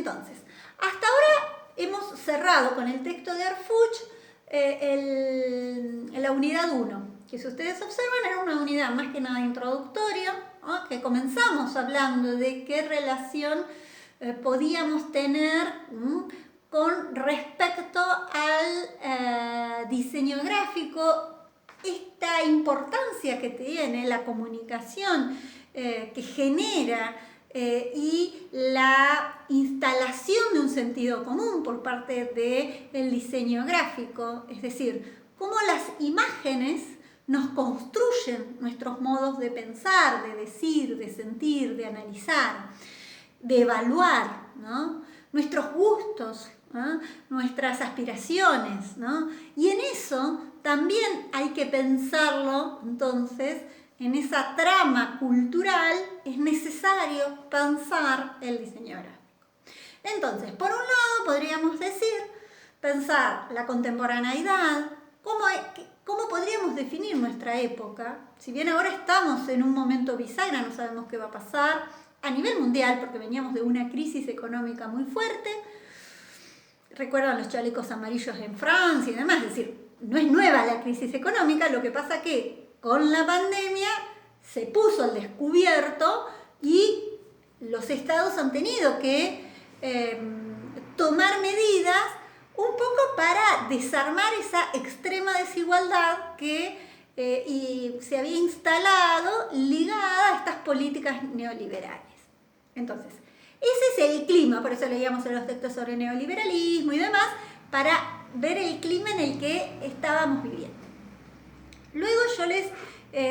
Entonces, hasta ahora hemos cerrado con el texto de Harfuch la unidad 1, que si ustedes observan era una unidad más que nada introductoria, ¿no? Que comenzamos hablando de qué relación podíamos tener con respecto al diseño gráfico, esta importancia que tiene la comunicación que genera y la instalación de un sentido común por parte del diseño gráfico, es decir, cómo las imágenes nos construyen nuestros modos de pensar, de decir, de sentir, de analizar, de evaluar, ¿no? Nuestros gustos, ¿no? Nuestras aspiraciones, ¿no? Y en eso también hay que pensarlo, entonces, en esa trama cultural es necesario pensar el diseño gráfico. Entonces, por un lado podríamos decir, pensar la contemporaneidad, cómo podríamos definir nuestra época, si bien ahora estamos en un momento bisagra, no sabemos qué va a pasar a nivel mundial, porque veníamos de una crisis económica muy fuerte, recuerdan los chalecos amarillos en Francia y demás, es decir, no es nueva la crisis económica, lo que pasa que con la pandemia se puso al descubierto y los estados han tenido que tomar medidas un poco para desarmar esa extrema desigualdad que se había instalado ligada a estas políticas neoliberales. Entonces, ese es el clima, por eso leíamos en los textos sobre neoliberalismo y demás, para ver el clima en el que estábamos viviendo. Luego yo les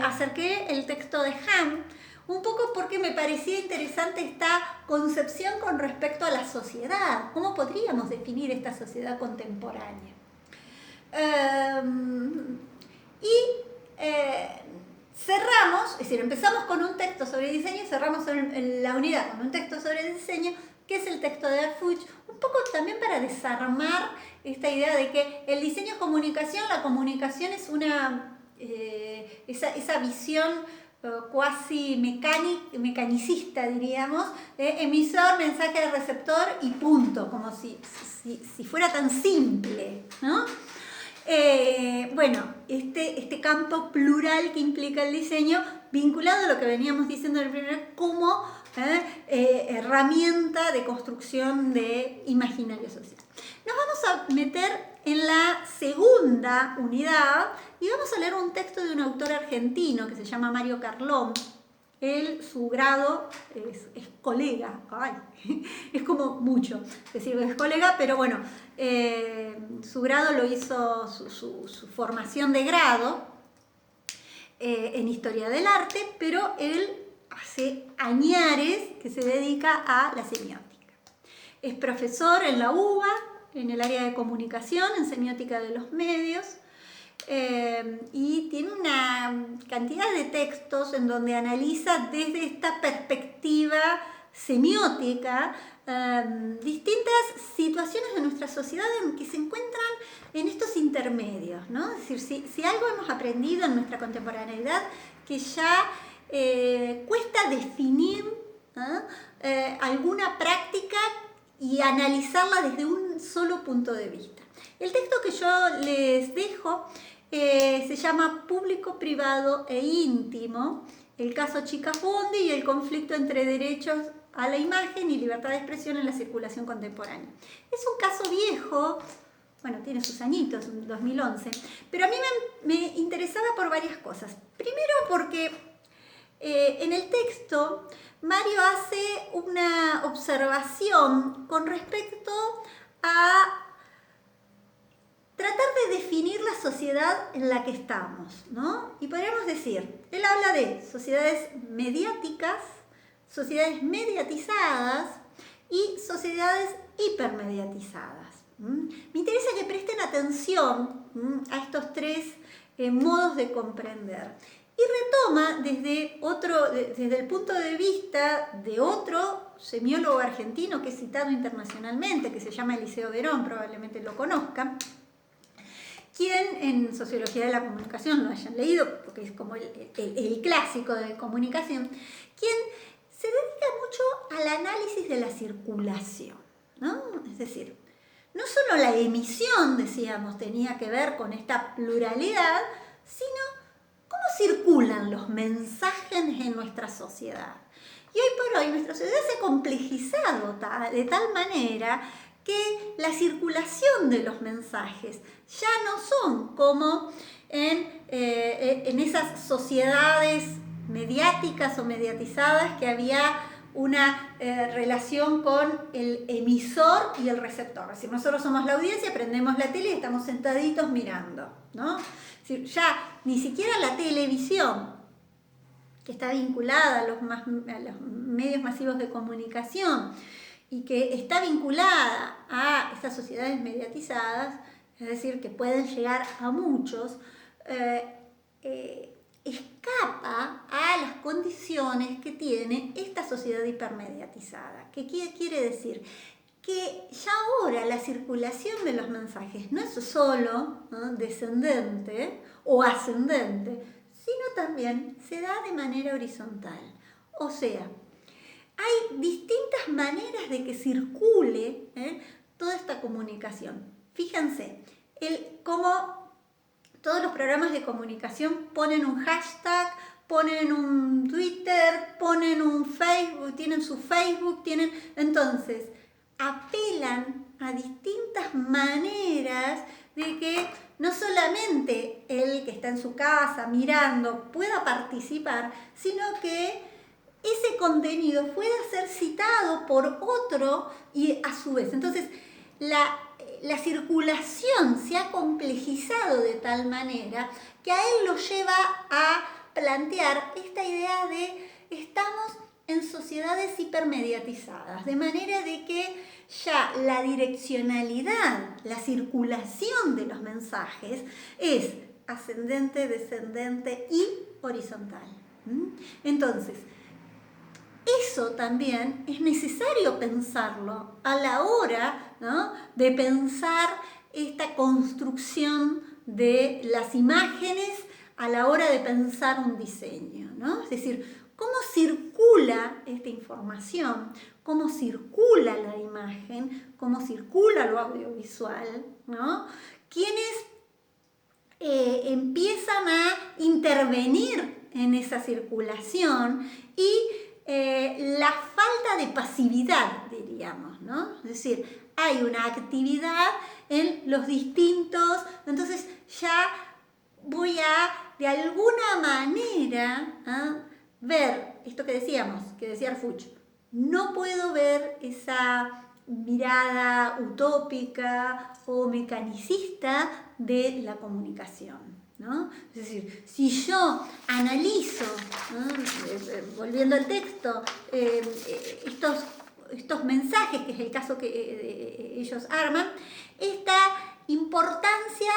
acerqué el texto de Ham, un poco porque me parecía interesante esta concepción con respecto a la sociedad. ¿Cómo podríamos definir esta sociedad contemporánea? Cerramos, es decir, empezamos con un texto sobre diseño y cerramos en la unidad con un texto sobre diseño, que es el texto de Harfuch, un poco también para desarmar esta idea de que el diseño es comunicación, la comunicación es esa visión cuasi mecanicista, diríamos, emisor, mensaje, receptor y punto, como si fuera tan simple, ¿no? Bueno, este campo plural que implica el diseño, vinculado a lo que veníamos diciendo en el primer, como herramienta de construcción de imaginario social. Nos vamos a meter en la segunda unidad y vamos a leer un texto de un autor argentino que se llama Mario Carlón. Su grado es colega, es como mucho decir que es colega, pero bueno, su grado lo hizo, su formación de grado en Historia del Arte, pero él hace añares que se dedica a la semiótica. Es profesor en la UBA, en el área de comunicación, en semiótica de los medios, y tiene una cantidad de textos en donde analiza desde esta perspectiva semiótica distintas situaciones de nuestra sociedad en que se encuentran en estos intermedios, ¿no? Es decir, si algo hemos aprendido en nuestra contemporaneidad, que ya cuesta definir alguna práctica y analizarla desde un solo punto de vista. El texto que yo les dejo se llama Público, Privado e Íntimo, el caso Chicas Bondi y el conflicto entre derechos a la imagen y libertad de expresión en la circulación contemporánea. Es un caso viejo, bueno, tiene sus añitos, 2011, pero a mí me interesaba por varias cosas. Primero porque en el texto Mario hace una observación con respecto a tratar de definir la sociedad en la que estamos, ¿no? Y podríamos decir, él habla de sociedades mediáticas, sociedades mediatizadas y sociedades hipermediatizadas. Me interesa que presten atención a estos tres modos de comprender. Y retoma desde el punto de vista de otro semiólogo argentino que es citado internacionalmente, que se llama Eliseo Verón, probablemente lo conozcan, quien en Sociología de la Comunicación lo hayan leído, porque es como el clásico de comunicación, quien se dedica mucho al análisis de la circulación, ¿no? Es decir, no solo la emisión, decíamos, tenía que ver con esta pluralidad, sino cómo circulan los mensajes en nuestra sociedad. Y hoy por hoy nuestra sociedad se ha complejizado de tal manera que la circulación de los mensajes ya no son como en esas sociedades mediáticas o mediatizadas que había una relación con el emisor y el receptor. Es decir, nosotros somos la audiencia, prendemos la tele y estamos sentaditos mirando, ¿no? Es decir, ya ni siquiera la televisión, que está vinculada a los medios masivos de comunicación y que está vinculada a estas sociedades mediatizadas, es decir, que pueden llegar a muchos, escapa a las condiciones que tiene esta sociedad hipermediatizada. ¿Qué quiere decir? Que ya ahora la circulación de los mensajes no es solo, ¿no?, descendente o ascendente, sino también se da de manera horizontal. O sea, hay distintas maneras de que circule toda esta comunicación. Fíjense, cómo todos los programas de comunicación ponen un hashtag, ponen un Twitter, ponen un Facebook, tienen su Facebook, entonces apelan a distintas maneras de que no solamente el que está en su casa mirando pueda participar, sino que ese contenido pueda ser citado por otro y a su vez. Entonces, la circulación se ha complejizado de tal manera que a él lo lleva a plantear esta idea de estamos en sociedades hipermediatizadas, de manera de que ya la direccionalidad, la circulación de los mensajes es ascendente, descendente y horizontal. Entonces, eso también es necesario pensarlo a la hora, ¿no?, de pensar esta construcción de las imágenes a la hora de pensar un diseño, ¿no? Es decir, cómo circula esta información, cómo circula la imagen, cómo circula lo audiovisual, ¿no? Quienes empiezan a intervenir en esa circulación y la falta de pasividad, diríamos, ¿no? Es decir, hay una actividad en los distintos, entonces ya voy a, de alguna manera, ver esto que decíamos, que decía Arfuch, no puedo ver esa mirada utópica o mecanicista de la comunicación, ¿no? Es decir, si yo analizo, ¿no?, volviendo al texto, estos mensajes, que es el caso que ellos arman, esta importancia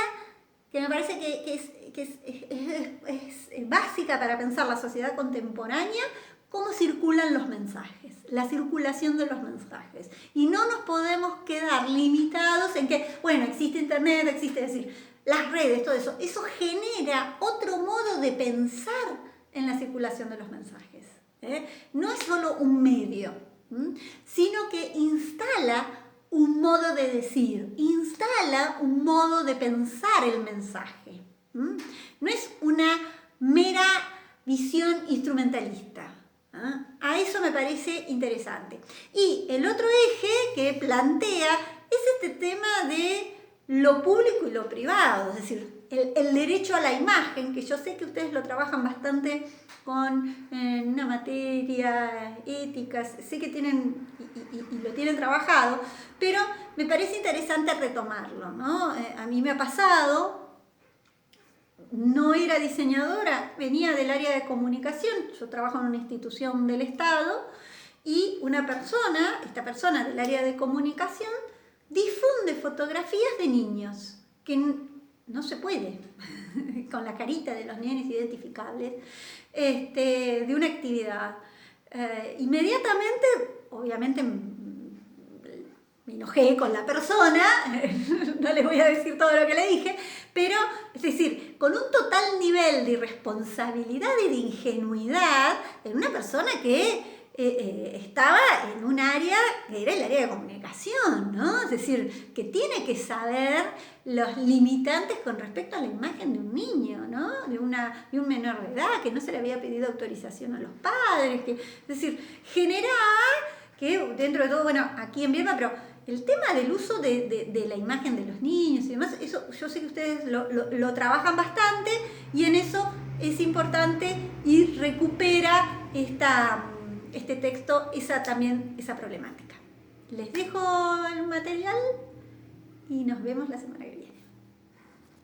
que me parece que es básica para pensar la sociedad contemporánea, cómo circulan los mensajes, la circulación de los mensajes. Y no nos podemos quedar limitados en que, bueno, existe internet, existe, decir, las redes, todo eso. Eso genera otro modo de pensar en la circulación de los mensajes. No es solo un medio, sino que instala un modo de decir, instala un modo de pensar el mensaje. No es una mera visión instrumentalista. A eso me parece interesante. Y el otro eje que plantea es este tema de lo público y lo privado, es decir, el derecho a la imagen, que yo sé que ustedes lo trabajan bastante con una materia ética, sé que tienen y lo tienen trabajado, pero me parece interesante retomarlo, ¿no? A mí me ha pasado, no era diseñadora, venía del área de comunicación, yo trabajo en una institución del Estado, y esta persona del área de comunicación difunde fotografías de niños, que no se puede, con la carita de los nenes identificables, de una actividad. Inmediatamente, obviamente, me enojé con la persona, no les voy a decir todo lo que le dije, pero, es decir, con un total nivel de irresponsabilidad y de ingenuidad en una persona que estaba en un área que era el área de comunicación, ¿no? Es decir, que tiene que saber los limitantes con respecto a la imagen de un niño, ¿no? De un menor de edad, que no se le había pedido autorización a los padres, es decir, generaba que dentro de todo, bueno, aquí en Viedma, pero el tema del uso de la imagen de los niños y demás, eso yo sé que ustedes lo trabajan bastante y en eso es importante y recupera este texto también esa problemática. Les dejo el material y nos vemos la semana que viene.